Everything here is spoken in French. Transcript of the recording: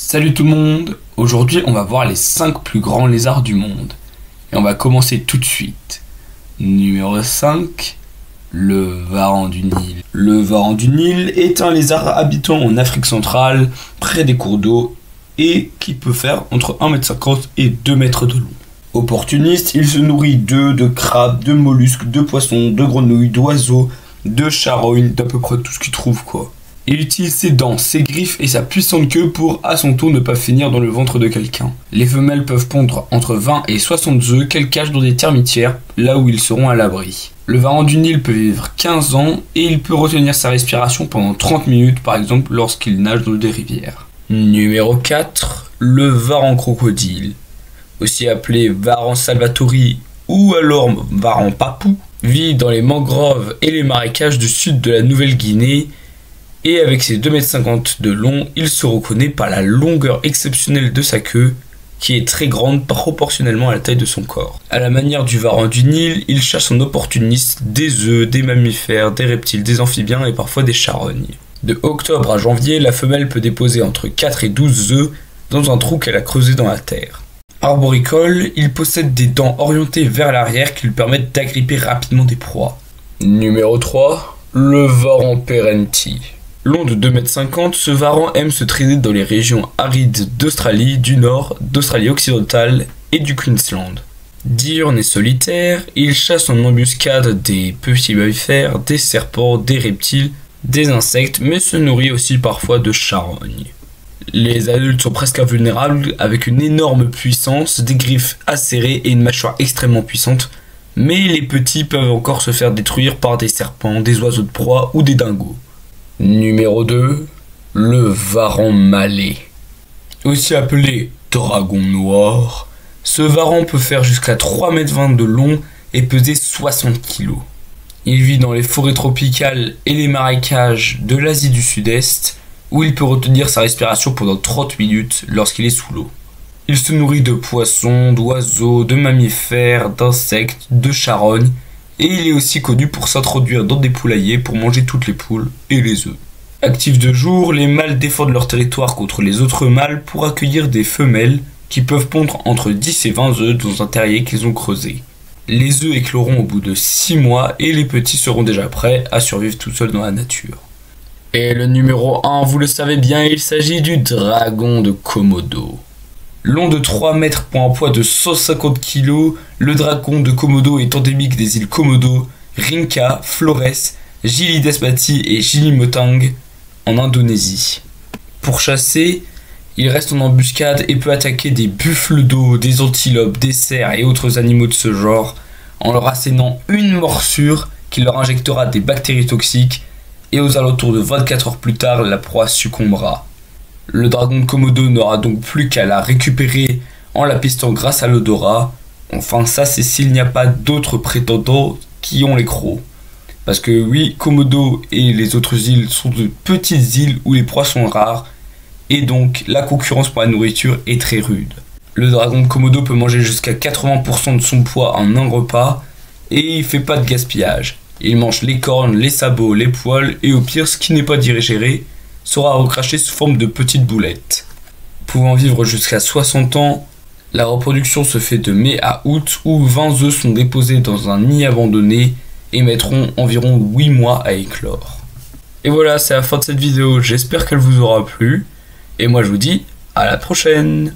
Salut tout le monde, aujourd'hui on va voir les 5 plus grands lézards du monde. Et on va commencer tout de suite. Numéro 5, le varan du Nil. Le varan du Nil est un lézard habitant en Afrique centrale, près des cours d'eau, et qui peut faire entre 1,50 m et 2 mètres de long. Opportuniste, il se nourrit d'œufs, de crabes, de mollusques, de poissons, de grenouilles, d'oiseaux, de charognes, d'à peu près tout ce qu'il trouve quoi. Il utilise ses dents, ses griffes et sa puissante queue pour, à son tour, ne pas finir dans le ventre de quelqu'un. Les femelles peuvent pondre entre 20 et 60 œufs qu'elles cachent dans des termitières, là où ils seront à l'abri. Le varan du Nil peut vivre 15 ans et il peut retenir sa respiration pendant 30 minutes, par exemple lorsqu'il nage dans des rivières. Numéro 4, le varan crocodile. Aussi appelé varan salvatori ou alors varan papou, vit dans les mangroves et les marécages du sud de la Nouvelle-Guinée. Et avec ses 2,50 m de long, il se reconnaît par la longueur exceptionnelle de sa queue, qui est très grande proportionnellement à la taille de son corps. À la manière du varan du Nil, il chasse en opportuniste des œufs, des mammifères, des reptiles, des amphibiens et parfois des charognes. De octobre à janvier, la femelle peut déposer entre 4 et 12 œufs dans un trou qu'elle a creusé dans la terre. Arboricole, il possède des dents orientées vers l'arrière qui lui permettent d'agripper rapidement des proies. Numéro 3, le varan perenti. Long de 2,50 m, ce varan aime se traîner dans les régions arides d'Australie, du Nord, d'Australie occidentale et du Queensland. Diurne et solitaire, il chasse en embuscade des petits mammifères, des serpents, des reptiles, des insectes, mais se nourrit aussi parfois de charognes. Les adultes sont presque invulnérables avec une énorme puissance, des griffes acérées et une mâchoire extrêmement puissante, mais les petits peuvent encore se faire détruire par des serpents, des oiseaux de proie ou des dingos. Numéro 2, le varan malais. Aussi appelé dragon noir, ce varan peut faire jusqu'à 3,20 m de long et peser 60 kg. Il vit dans les forêts tropicales et les marécages de l'Asie du Sud-Est, où il peut retenir sa respiration pendant 30 minutes lorsqu'il est sous l'eau. Il se nourrit de poissons, d'oiseaux, de mammifères, d'insectes, de charognes, et il est aussi connu pour s'introduire dans des poulaillers pour manger toutes les poules et les œufs. Actifs de jour, les mâles défendent leur territoire contre les autres mâles pour accueillir des femelles qui peuvent pondre entre 10 et 20 œufs dans un terrier qu'ils ont creusé. Les œufs écloront au bout de 6 mois et les petits seront déjà prêts à survivre tout seuls dans la nature. Et le numéro 1, vous le savez bien, il s'agit du dragon de Komodo. Long de 3 mètres pour un poids de 150 kg, le dragon de Komodo est endémique des îles Komodo, Rinca, Flores, Gili Desmati et Gili Motang en Indonésie. Pour chasser, il reste en embuscade et peut attaquer des buffles d'eau, des antilopes, des cerfs et autres animaux de ce genre en leur assénant une morsure qui leur injectera des bactéries toxiques et aux alentours de 24 heures plus tard, la proie succombera. Le dragon de Komodo n'aura donc plus qu'à la récupérer en la pistant grâce à l'odorat. Enfin ça c'est s'il n'y a pas d'autres prétendants qui ont les crocs. Parce que oui, Komodo et les autres îles sont de petites îles où les proies sont rares. Et donc la concurrence pour la nourriture est très rude. Le dragon de Komodo peut manger jusqu'à 80% de son poids en un repas. Et il fait pas de gaspillage. Il mange les cornes, les sabots, les poils et au pire ce qui n'est pas digéré sera recraché sous forme de petites boulettes. Pouvant vivre jusqu'à 60 ans, la reproduction se fait de mai à août où 20 œufs sont déposés dans un nid abandonné et mettront environ 8 mois à éclore. Et voilà, c'est la fin de cette vidéo, j'espère qu'elle vous aura plu, et moi je vous dis à la prochaine.